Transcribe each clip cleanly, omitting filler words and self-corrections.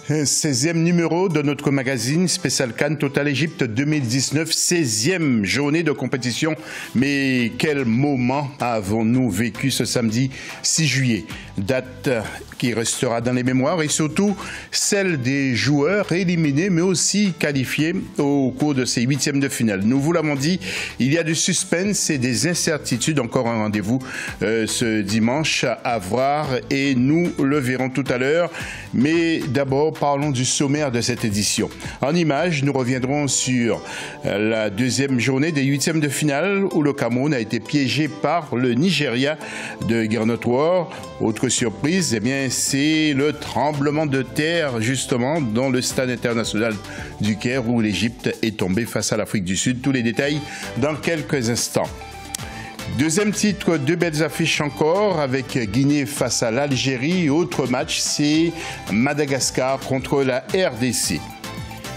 16e numéro de notre magazine spécial CAN Total Égypte 2019, 16e journée de compétition. Mais quel moment avons-nous vécu ce samedi 6 juillet? Date qui restera dans les mémoires et surtout celle des joueurs éliminés mais aussi qualifiés au cours de ces huitièmes de finale. Nous vous l'avons dit, il y a du suspense et des incertitudes. Encore un rendez-vous ce dimanche à voir et nous le verrons tout à l'heure. Mais d'abord, parlons du sommaire de cette édition. En images, nous reviendrons sur la deuxième journée des huitièmes de finale où le Cameroun a été piégé par le Nigeria de Gernot Rohr. Autre surprise, eh bien, c'est le tremblement de terre justement dans le stade international du Caire où l'Égypte est tombée face à l'Afrique du Sud. Tous les détails dans quelques instants. Deuxième titre, deux belles affiches encore avec Guinée face à l'Algérie. Autre match, c'est Madagascar contre la RDC.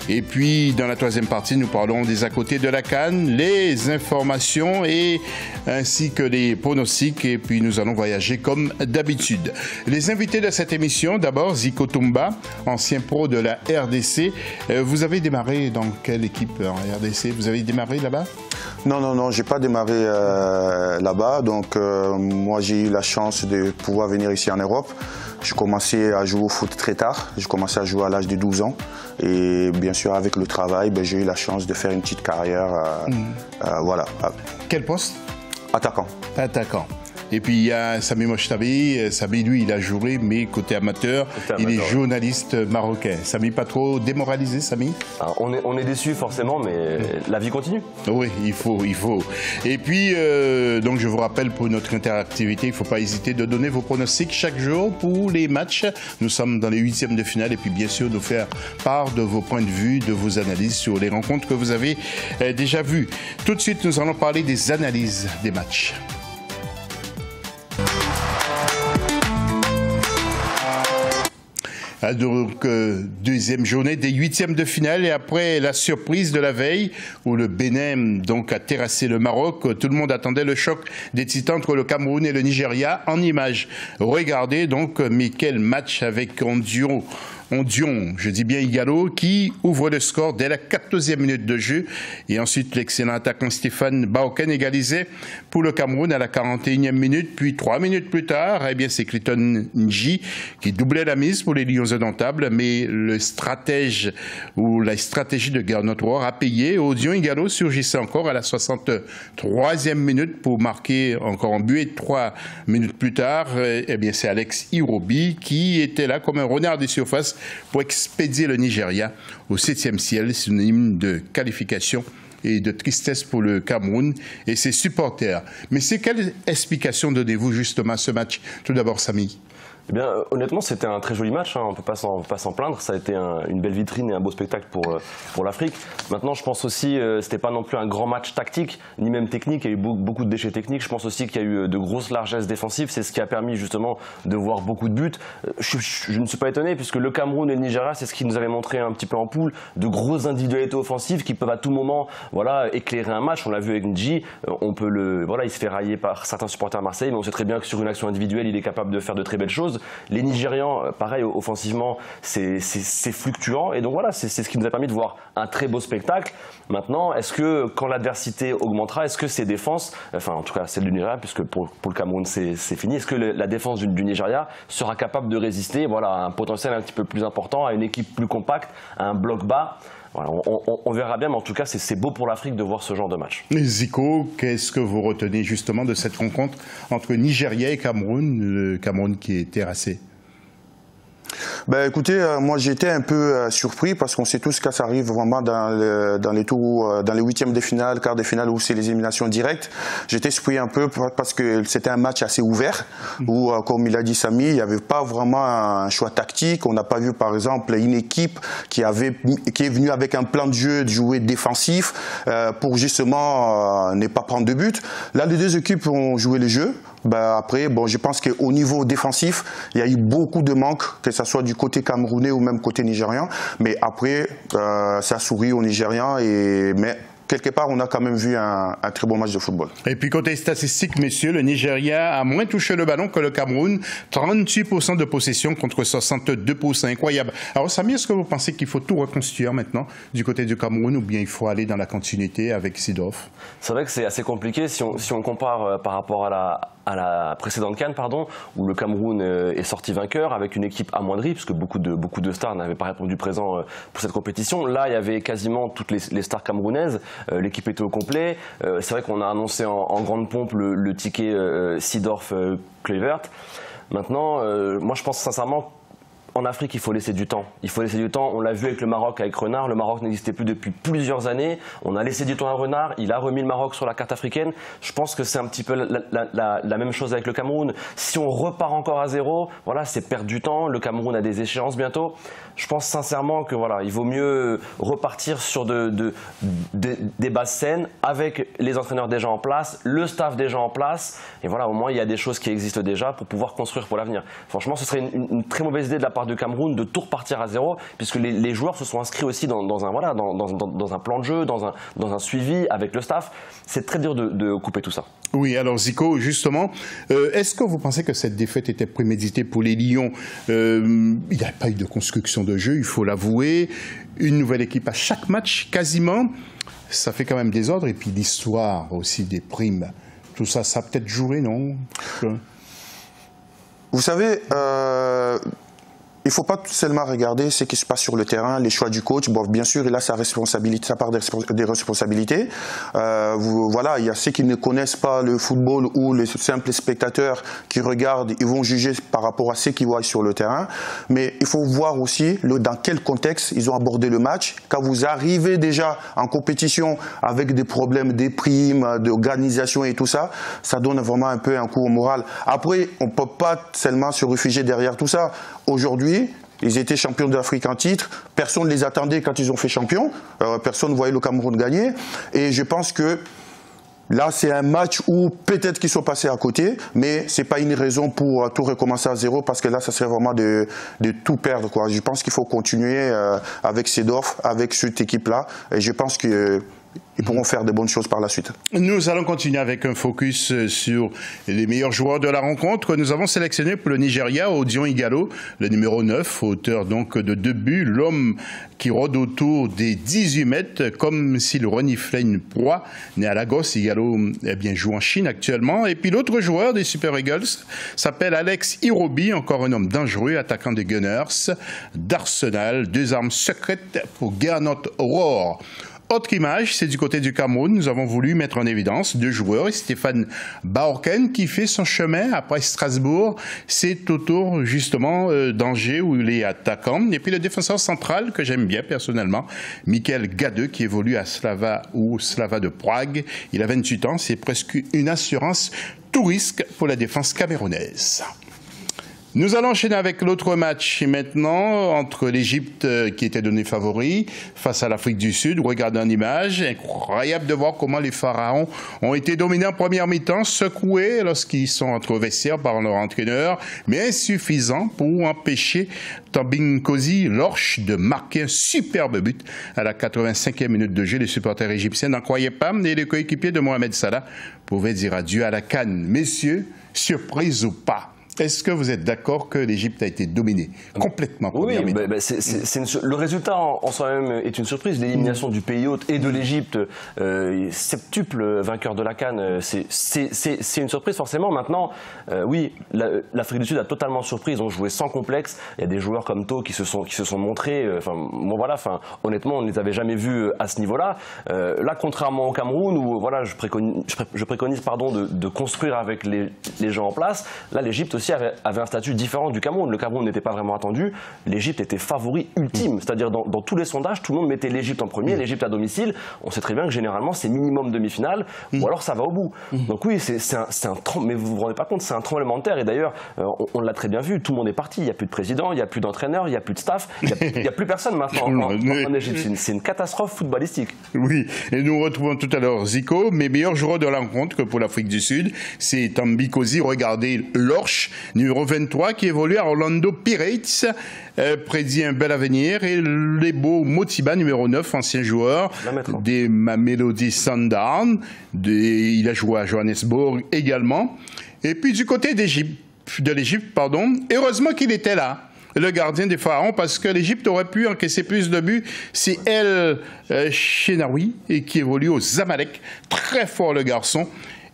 Et puis, dans la troisième partie, nous parlons des à côté de la CAN, les informations ainsi que les pronostics. Et puis, nous allons voyager comme d'habitude. Les invités de cette émission, d'abord, Zico Toumba, ancien pro de la RDC. Vous avez démarré dans quelle équipe en RDC? Vous avez démarré là-bas? Non, j'ai pas démarré là-bas. Donc, moi, j'ai eu la chance de pouvoir venir ici en Europe. J'ai commencé à jouer au foot très tard. J'ai commencé à jouer à l'âge de 12 ans. Et bien sûr, avec le travail, j'ai eu la chance de faire une petite carrière. Voilà. Quel poste? Attaquant. Attaquant. Et puis il y a Sami Mochtabi. Sami, lui, il a joué, mais côté amateur, il est journaliste marocain. Sami, pas trop démoralisé, Sami? Alors, on est déçu forcément, mais la vie continue. Oui, il faut. Et puis, donc je vous rappelle, pour notre interactivité, il ne faut pas hésiter de donner vos pronostics chaque jour pour les matchs. Nous sommes dans les huitièmes de finale et puis bien sûr, nous faire part de vos points de vue, de vos analyses sur les rencontres que vous avez déjà vues. Tout de suite, nous allons parler des analyses des matchs. Donc, deuxième journée des huitièmes de finale et après la surprise de la veille où le Bénin donc a terrassé le Maroc, tout le monde attendait le choc des titans entre le Cameroun et le Nigeria en images. Regardez donc, mais quel match avec Ondion, je dis bien Igalo, qui ouvre le score dès la 14e minute de jeu. Et ensuite, l'excellent attaquant Stéphane Baoken égalisait pour le Cameroun à la 41e minute. Puis 3 minutes plus tard, eh bien, c'est Clayton Nji qui doublait la mise pour les Lions indomptables. Mais le stratège ou la stratégie de Gernot Rohr a payé. Odion Igalo surgissait encore à la 63e minute pour marquer encore un but. Et 3 minutes plus tard, eh bien, c'est Alex Irobi qui était là comme un renard des surfaces pour expédier le Nigeria au 7e ciel, synonyme de qualification et de tristesse pour le Cameroun et ses supporters. Mais c'est quelle explication donnez-vous justement à ce match? Tout d'abord, Sami. Eh bien, honnêtement, c'était un très joli match, hein. On ne peut pas s'en plaindre. Ça a été une belle vitrine et un beau spectacle pour l'Afrique. Maintenant, je pense aussi que ce n'était pas non plus un grand match tactique, ni même technique. Il y a eu beaucoup de déchets techniques. Je pense aussi qu'il y a eu de grosses largesses défensives. C'est ce qui a permis justement de voir beaucoup de buts. Je ne suis pas étonné, puisque le Cameroun et le Nigeria, c'est ce qui nous avait montré un petit peu en poule, de grosses individualités offensives qui peuvent à tout moment éclairer un match. On l'a vu avec Ndji. Il se fait railler par certains supporters à Marseille, mais on sait très bien que sur une action individuelle, il est capable de faire de très belles choses. Les Nigérians, pareil, offensivement, c'est fluctuant. Et donc voilà, c'est ce qui nous a permis de voir un très beau spectacle. Maintenant, est-ce que quand l'adversité augmentera, est-ce que ces défenses, enfin en tout cas celle du Nigeria, puisque pour le Cameroun c'est fini, est-ce que la défense du Nigeria sera capable de résister à un potentiel un petit peu plus important, à une équipe plus compacte, à un bloc bas? Voilà, on verra bien, mais en tout cas, c'est beau pour l'Afrique de voir ce genre de match. Zico, qu'est-ce que vous retenez justement de cette rencontre entre Nigeria et Cameroun, le Cameroun qui est terrassé? Écoutez, moi j'étais un peu surpris parce qu'on sait tous que ça arrive vraiment dans les tours, dans les huitièmes de finale, quarts de finale où c'est les éliminations directes. J'étais surpris un peu parce que c'était un match assez ouvert où, comme il a dit Sami, il n'y avait pas vraiment un choix tactique. On n'a pas vu par exemple une équipe qui est venue avec un plan de jeu de jouer défensif pour justement ne pas prendre de but. Là, les deux équipes ont joué le jeu. Après, je pense qu'au niveau défensif, il y a eu beaucoup de manques, que ce soit du côté camerounais ou même côté nigérian. Mais après, ça sourit aux Nigérians. Mais quelque part, on a quand même vu un très bon match de football. Et puis côté statistique, messieurs, le Nigeria a moins touché le ballon que le Cameroun. 38% de possession contre 62%. Incroyable. Alors Samy, est-ce que vous pensez qu'il faut tout reconstruire maintenant du côté du Cameroun ou bien il faut aller dans la continuité avec Seedorf? C'est vrai que c'est assez compliqué si on compare par rapport à la précédente CAN, où le Cameroun est sorti vainqueur avec une équipe amoindrie, puisque beaucoup de stars n'avaient pas répondu présent pour cette compétition. Là, il y avait quasiment toutes les stars camerounaises. L'équipe était au complet. C'est vrai qu'on a annoncé en grande pompe le ticket Seedorf-Kluivert. Maintenant, moi je pense sincèrement en Afrique, il faut laisser du temps. Il faut laisser du temps. On l'a vu avec le Maroc, avec Renard. Le Maroc n'existait plus depuis plusieurs années. On a laissé du temps à Renard. Il a remis le Maroc sur la carte africaine. Je pense que c'est un petit peu la même chose avec le Cameroun. Si on repart encore à zéro, voilà, c'est perdre du temps. Le Cameroun a des échéances bientôt. Je pense sincèrement que voilà, il vaut mieux repartir sur des bases saines avec les entraîneurs déjà en place, le staff déjà en place. Et voilà, au moins il y a des choses qui existent déjà pour pouvoir construire pour l'avenir. Franchement, ce serait une très mauvaise idée de la part du Cameroun de tout repartir à zéro, puisque les joueurs se sont inscrits aussi dans un plan de jeu, dans un suivi avec le staff. C'est très dur de couper tout ça. Oui, alors Zico, justement, est-ce que vous pensez que cette défaite était préméditée pour les Lions? Il n'y a pas eu de construction de jeu, il faut l'avouer. Une nouvelle équipe à chaque match, quasiment. Ça fait quand même des ordres. Et puis l'histoire aussi des primes. Tout ça, ça a peut-être joué, non? Vous savez, il ne faut pas seulement regarder ce qui se passe sur le terrain, les choix du coach. Bon, bien sûr, il a sa responsabilité, sa part des responsabilités. Voilà, il y a ceux qui ne connaissent pas le football ou les simples spectateurs qui regardent, ils vont juger par rapport à ce qu'ils voient sur le terrain. Mais il faut voir aussi dans quel contexte ils ont abordé le match. Quand vous arrivez déjà en compétition avec des problèmes, des primes, d'organisation et tout ça, ça donne vraiment un peu un coup au moral. Après, on ne peut pas seulement se réfugier derrière tout ça. Aujourd'hui, ils étaient champions d'Afrique en titre. Personne ne les attendait quand ils ont fait champion. Personne ne voyait le Cameroun gagner. Et je pense que là, c'est un match où peut-être qu'ils sont passés à côté, mais ce n'est pas une raison pour tout recommencer à zéro, parce que là, ça serait vraiment de tout perdre, quoi. Je pense qu'il faut continuer avec Seedorf, avec cette équipe-là. Et je pense que ils pourront faire de bonnes choses par la suite. Nous allons continuer avec un focus sur les meilleurs joueurs de la rencontre. Nous avons sélectionné pour le Nigeria Odion Ighalo, le numéro 9, auteur donc de 2 buts, l'homme qui rôde autour des 18 mètres comme s'il reniflait une proie. Né à Lagos, Ighalo joue en Chine actuellement. Et puis l'autre joueur des Super Eagles s'appelle Alex Irobi, encore un homme dangereux, attaquant des Gunners d'Arsenal. 2 armes secrètes pour Gernot Rohr. Autre image, c'est du côté du Cameroun. Nous avons voulu mettre en évidence 2 joueurs. Stéphane Baorken qui fait son chemin après Strasbourg. C'est autour justement d'Angers où il est attaquant. Et puis le défenseur central que j'aime bien personnellement, Michael Gadeux qui évolue à Slava de Prague. Il a 28 ans. C'est presque une assurance tout risque pour la défense camerounaise. Nous allons enchaîner avec l'autre match maintenant entre l'Égypte qui était donné favori face à l'Afrique du Sud. Regardez en image, incroyable de voir comment les Pharaons ont été dominés en première mi-temps, secoués lorsqu'ils sont entrés au vestiaire par leur entraîneur, mais insuffisant pour empêcher Tambinkosi Lorch de marquer un superbe but à la 85e minute de jeu. Les supporters égyptiens n'en croyaient pas et les coéquipiers de Mohamed Salah pouvaient dire adieu à la CAN. Messieurs, surprise ou pas? Est-ce que vous êtes d'accord que l'Égypte a été dominée complètement? Oui, le résultat en soi-même est une surprise. L'élimination du pays hôte et de l'Égypte, septuple vainqueur de la CAN, c'est une surprise forcément. Maintenant, oui, l'Afrique du Sud a totalement surpris. Ils ont joué sans complexe. Il y a des joueurs comme To qui se sont montrés. Honnêtement, on ne les avait jamais vus à ce niveau-là. Là, contrairement au Cameroun, où voilà, je préconise de construire avec les gens en place. Là, l'Égypte aussi avait un statut différent du Cameroun. Le Cameroun n'était pas vraiment attendu. L'Égypte était favori ultime. C'est-à-dire dans tous les sondages, tout le monde mettait l'Égypte en premier, l'Égypte à domicile. On sait très bien que généralement, c'est minimum demi-finale ou alors ça va au bout. Donc oui, mais vous vous rendez pas compte, c'est un tremblement de terre. Et d'ailleurs, on l'a très bien vu, tout le monde est parti. Il n'y a plus de président, il n'y a plus d'entraîneur, il n'y a plus de staff, il n'y a plus personne maintenant en Égypte. C'est une catastrophe footballistique. Oui, et nous retrouvons tout à l'heure Zico, mes meilleurs joueurs de la rencontre que pour l'Afrique du Sud, c'est Tambinkosi, regardez Lorch, numéro 23, qui évolue à Orlando Pirates, prédit un bel avenir. Et Lebo Motiba, numéro 9, ancien joueur des Mamelodi Sundowns. Il a joué à Johannesburg également. Et puis du côté de l'Égypte, heureusement qu'il était là, le gardien des Pharaons, parce que l'Égypte aurait pu encaisser plus de buts. C'est El Shenaoui, qui évolue aux Zamalek. Très fort le garçon.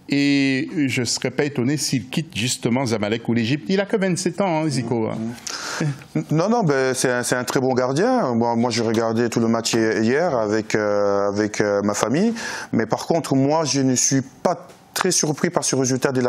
Et je ne serais pas étonné s'il quitte justement Zamalek ou l'Égypte. Il n'a que 27 ans, hein, Zico. Non, c'est un très bon gardien. Moi, j'ai regardé tout le match hier avec ma famille. Mais par contre, moi, je ne suis pas très surpris par ce résultat de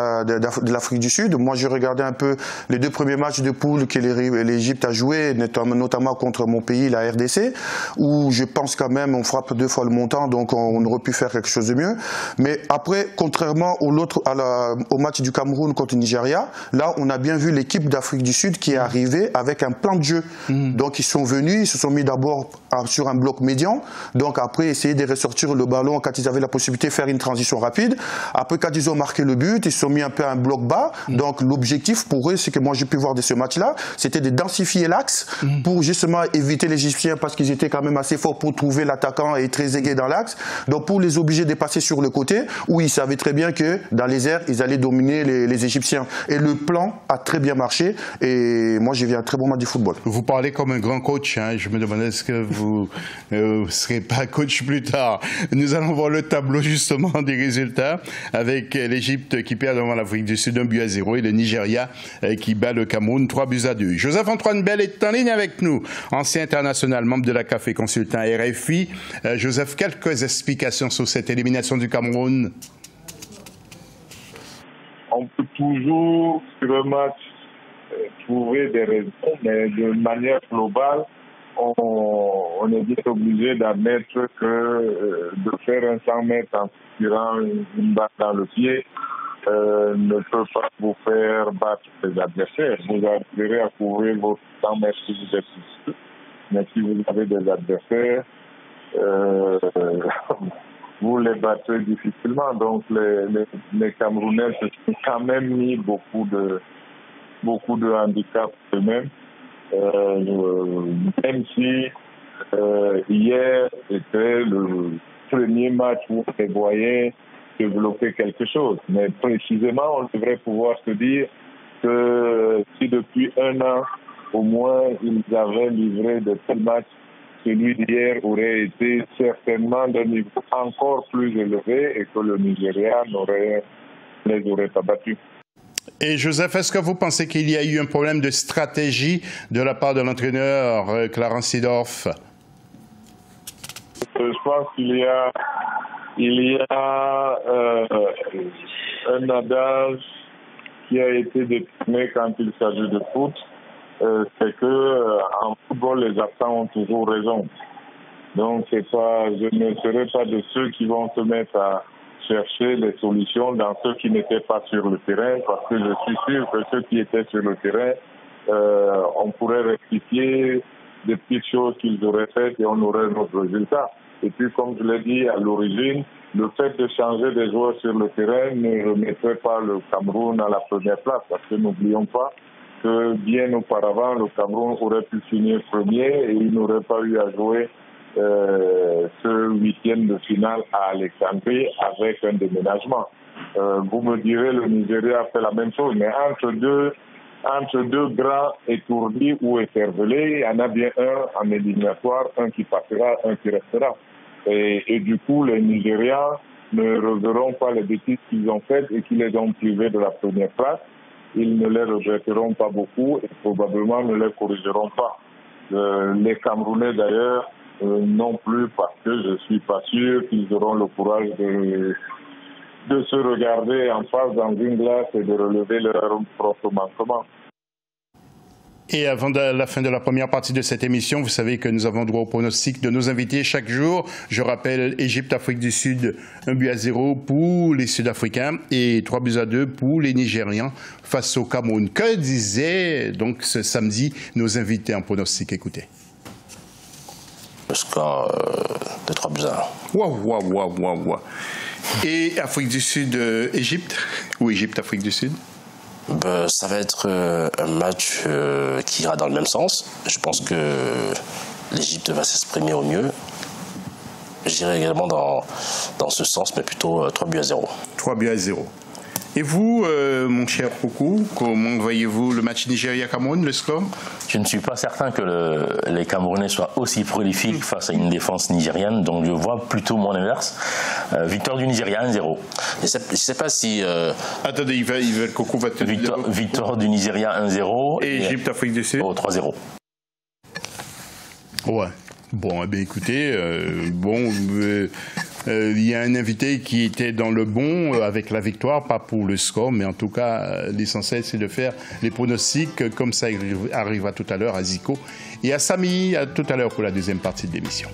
l'Afrique du Sud. Moi, j'ai regardé un peu les 2 premiers matchs de poule que l'Égypte a joué, notamment contre mon pays, la RDC, où je pense quand même on frappe 2 fois le montant, donc on aurait pu faire quelque chose de mieux. Mais après, contrairement au match du Cameroun contre le Nigeria, là, on a bien vu l'équipe d'Afrique du Sud qui est arrivée avec un plan de jeu. Donc, ils sont venus, ils se sont mis d'abord sur un bloc médian, donc après, essayer de ressortir le ballon quand ils avaient la possibilité de faire une transition rapide. Après, quand ils ont marqué le but, ils se sont mis un peu à un bloc bas. Donc l'objectif pour eux, c'est que moi j'ai pu voir de ce match-là, c'était de densifier l'axe pour justement éviter les Égyptiens, parce qu'ils étaient quand même assez forts pour trouver l'attaquant et très aigué dans l'axe. Donc pour les obliger de passer sur le côté, où ils savaient très bien que dans les airs, ils allaient dominer les Égyptiens. Et le plan a très bien marché. Et moi j'ai vu un très bon match du football. Vous parlez comme un grand coach. Hein. Je me demandais est-ce que vous ne serez pas coach plus tard. Nous allons voir le tableau justement des résultats, avec l'Égypte qui perd devant l'Afrique du Sud 1-0 et le Nigeria qui bat le Cameroun 3-2. Joseph-Antoine Bell est en ligne avec nous, ancien international, membre de la CAF et consultant RFI. Joseph, quelques explications sur cette élimination du Cameroun? On peut toujours, sur un match, trouver des raisons, mais de manière globale, on est bien obligé d'admettre que de faire un 100 mètres en tirant une balle dans le pied ne peut pas vous faire battre les adversaires. Vous arriverez à couvrir vos 100 mètres si vous êtes ici, mais si vous avez des adversaires, vous les battez difficilement. Donc les Camerounais se sont quand même mis beaucoup de handicaps eux-mêmes. Même si hier était le premier match où on les voyait développer quelque chose. Mais précisément, on devrait pouvoir se dire que si depuis un an, au moins, ils avaient livré de tels matchs, celui d'hier aurait été certainement d'un niveau encore plus élevé et que le Nigeria les aurait pas battus. Et Joseph, est-ce que vous pensez qu'il y a eu un problème de stratégie de la part de l'entraîneur Clarence Seedorf? Je pense qu'il y a un adage qui a été déterminé quand il s'agit de foot, c'est que en football les absents ont toujours raison. Donc je ne serai pas de ceux qui vont se mettre à chercher les solutions dans ceux qui n'étaient pas sur le terrain, parce que je suis sûr que ceux qui étaient sur le terrain, on pourrait rectifier des petites choses qu'ils auraient faites et on aurait notre résultat. Et puis, comme je l'ai dit à l'origine, le fait de changer des joueurs sur le terrain ne remettrait pas le Cameroun à la première place, parce que n'oublions pas que bien auparavant, le Cameroun aurait pu finir premier et il n'aurait pas eu à jouer ce huitième de finale à Alexandrie avec un déménagement. Vous me direz, le Nigeria fait la même chose, mais entre deux grands étourdis ou écervelés, il y en a bien un en éliminatoire, un qui passera, un qui restera. Et du coup, les Nigérians ne reverront pas les bêtises qu'ils ont faites et qui les ont privés de la première place. Ils ne les regretteront pas beaucoup et probablement ne les corrigeront pas. Les Camerounais d'ailleurs non plus, parce que je suis pas sûr qu'ils auront le courage de se regarder en face dans une glace et de relever leur propre manquement. Et avant la fin de la première partie de cette émission, vous savez que nous avons droit au pronostic de nos invités chaque jour. Je rappelle Égypte-Afrique du Sud, 1-0 pour les Sud-Africains et 3-2 pour les Nigérians face au Cameroun. Que disaient donc ce samedi nos invités en pronostic? Écoutez. Le score de 3-1. Waouh. Et Afrique du Sud, Égypte? Ou Égypte-Afrique du Sud? Ça va être un match qui ira dans le même sens. Je pense que l'Égypte va s'exprimer au mieux. J'irai également dans ce sens, mais plutôt 3-0. 3-0. Et vous, mon cher Koukou, comment voyez-vous le match Nigeria-Cameroun, le score? Je ne suis pas certain que les Camerounais soient aussi prolifiques face à une défense nigériane, donc je vois plutôt mon inverse. Victoire du Nigeria 1-0. Je ne sais pas si... Attendez, Koukou va te dire... Victoire du Nigeria 1-0. Et Égypte-Afrique du Sud? 3-0. Ouais. Bon, eh bien, écoutez, il y a un invité qui était dans le bon avec la victoire, pas pour le score, mais en tout cas, l'essentiel, c'est de faire les pronostics comme ça arrivera tout à l'heure à Zico et à Samy, à tout à l'heure pour la deuxième partie de l'émission.